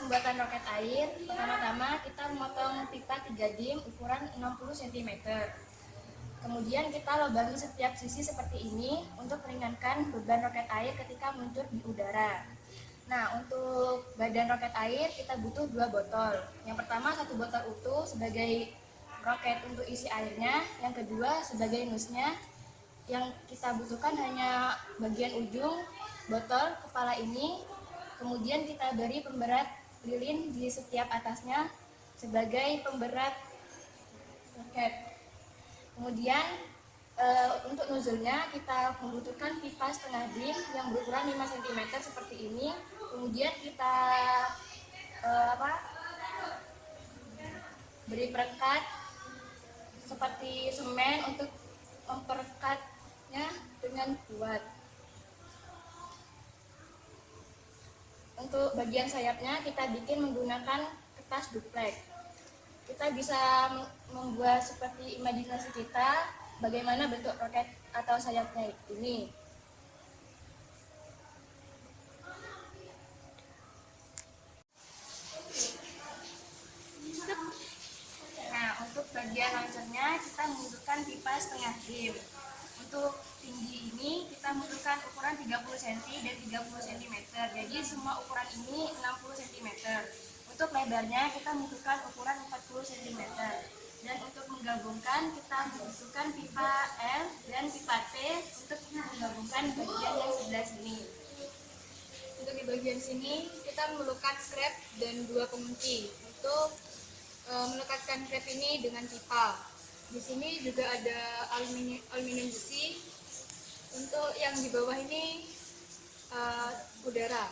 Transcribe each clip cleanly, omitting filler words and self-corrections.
pembuatan roket air, pertama-tama kita memotong pipa 3 dim ukuran 60 cm. Kemudian kita lubangi setiap sisi seperti ini untuk meringankan beban roket air ketika meluncur di udara. Nah, untuk badan roket air kita butuh 2 botol. Yang pertama 1 botol utuh sebagai roket untuk isi airnya, yang kedua sebagai nosnya. Yang kita butuhkan hanya bagian ujung botol kepala ini. Kemudian kita beri pemberat lilin di setiap atasnya sebagai pemberat roket. Kemudian untuk nozzle-nya kita membutuhkan pipa setengah dim yang berukuran 5 cm seperti ini. Kemudian kita beri perekat seperti semen untuk memperekatnya dengan kuat. Untuk bagian sayapnya kita bikin menggunakan kertas duplek. Kita bisa membuat seperti imajinasi kita bagaimana bentuk roket atau sayapnya ini. Nah, untuk bagian launchernya kita membutuhkan pipa setengah dim. Untuk tinggi ini kita membutuhkan ukuran 30 cm dan 30 cm. Jadi semua ukuran ini 60 cm. Untuk lebarnya kita membutuhkan ukuran 40 cm. Dan untuk menggabungkan kita membutuhkan pipa L dan pipa T untuk menggabungkan bagian yang sebelah sini. Untuk di bagian sini kita memerlukan strap dan 2 pengunci untuk melekatkan strap ini dengan pipa. Di sini juga ada aluminium besi. Untuk yang di bawah ini udara.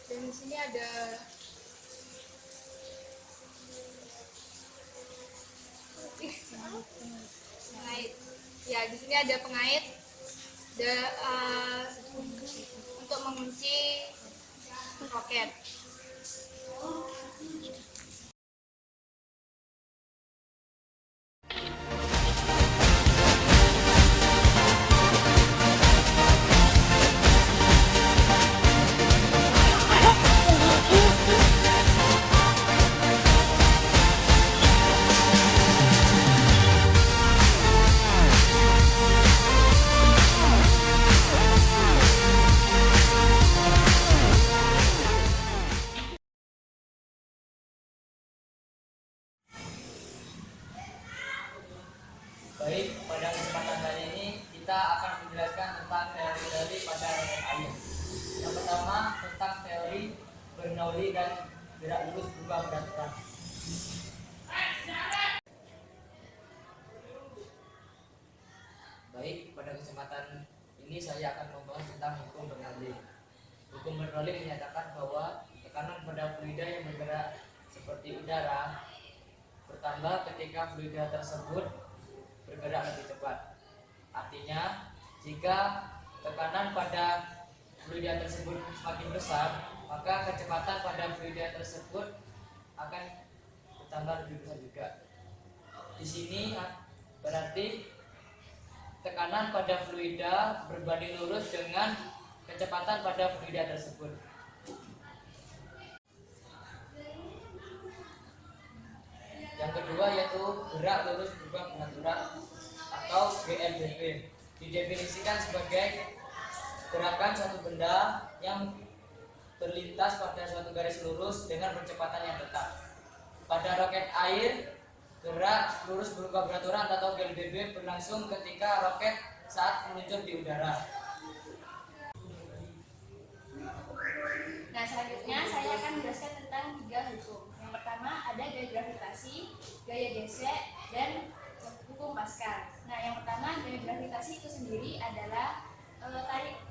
Dan di sini ada pengait. Ya, di sini ada pengait untuk mengunci roket. Baik, pada kesempatan kali ini kita akan menjelaskan tentang teori-teori pada roket air. Yang pertama tentang teori Bernoulli dan gerak lurus berubah beraturan. Baik, pada kesempatan ini saya akan membahas tentang hukum Bernoulli. Hukum Bernoulli menyatakan bahwa tekanan pada fluida yang bergerak seperti udara bertambah ketika fluida tersebut bergerak lebih cepat. Artinya, jika tekanan pada fluida tersebut semakin besar, maka kecepatan pada fluida tersebut akan bertambah lebih besar juga. Di sini berarti tekanan pada fluida berbanding lurus dengan kecepatan pada fluida tersebut. Yang kedua yaitu gerak lurus berubah pengaturan atau GLBP. Didefinisikan sebagai gerakan suatu benda yang terlintas pada suatu garis lurus dengan percepatan yang tetap. Pada roket air, gerak lurus berubah peraturan atau GLBP berlangsung ketika roket saat meluncur di udara. Nah, selanjutnya saya akan menjelaskan tentang 3 hukum. Yang pertama ada gaya gravitasi, gaya gesek, dan hukum Pascal. Nah, yang pertama gaya gravitasi itu sendiri adalah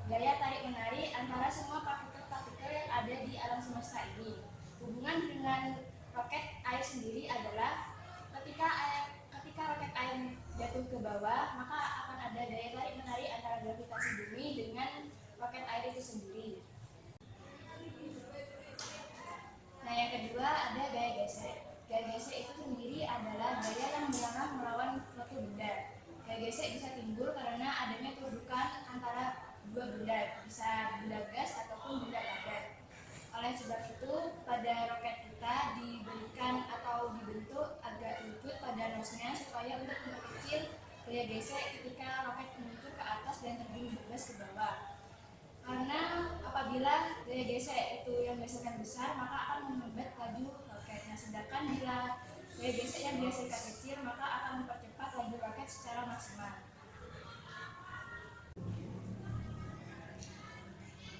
gaya tarik-menarik antara semua partikel-partikel yang ada di alam semesta ini. Hubungan dengan roket air sendiri adalah ketika roket air jatuh ke bawah, maka akan ada daya tarik-menarik antara gravitasi bumi dengan roket air itu sendiri. Nah, yang kedua ada gaya gesek. Gaya gesek itu sendiri adalah gaya yang berangkat melawan suatu benda. Gaya gesek bisa timbul karena adanya kedudukan antara 2 benda, bisa benda gas ataupun benda Oleh sebab itu, pada roket kita diberikan atau dibentuk agak lutut pada nosnya supaya untuk memperkecil gaya gesek ketika roket meluncur ke atas dan terjun bebas ke bawah. Karena apabila gaya gesek itu yang dihasilkan besar, maka akan menghambat laju roket. Nah, sedangkan bila gaya gesek yang dihasilkan kecil, maka akan mempercepat laju roket secara maksimal.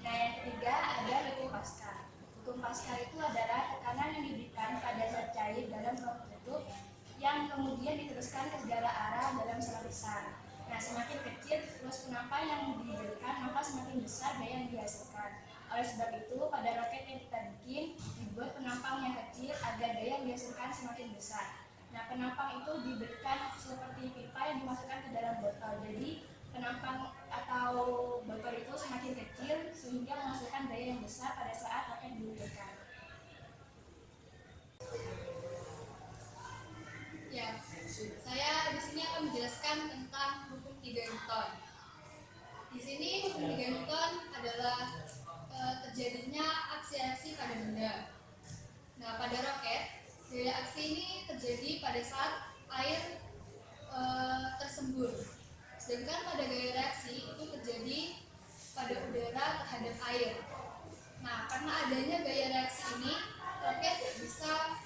Nah, yang ketiga ada hukum Pascal. Hukum Pascal itu adalah tekanan yang diberikan pada zat cair dalam ruang tertutup yang kemudian diteruskan ke segala arah dalam skala besar. Nah, semakin kecil ruas penampang yang diberikan, maka semakin besar gaya yang dihasilkan. Oleh sebab itu, pada roket yang kita bikin, dibuat penampang yang kecil agar gaya yang dihasilkan semakin besar. Nah, penampang itu diberikan seperti pipa yang dimasukkan ke dalam botol. Jadi, penampang atau botol itu semakin kecil sehingga menghasilkan gaya yang besar pada saat roket diluncurkan. Ya, saya di sini akan menjelaskan tentang hukum 3 Newton. Di sini hukum 3 Newton adalah terjadinya aksi-aksi pada benda. Nah, pada roket, gaya aksi ini terjadi pada saat air tersembur. Sedangkan pada gaya reaksi itu terjadi pada udara terhadap air. Nah, karena adanya gaya reaksi ini, roket bisa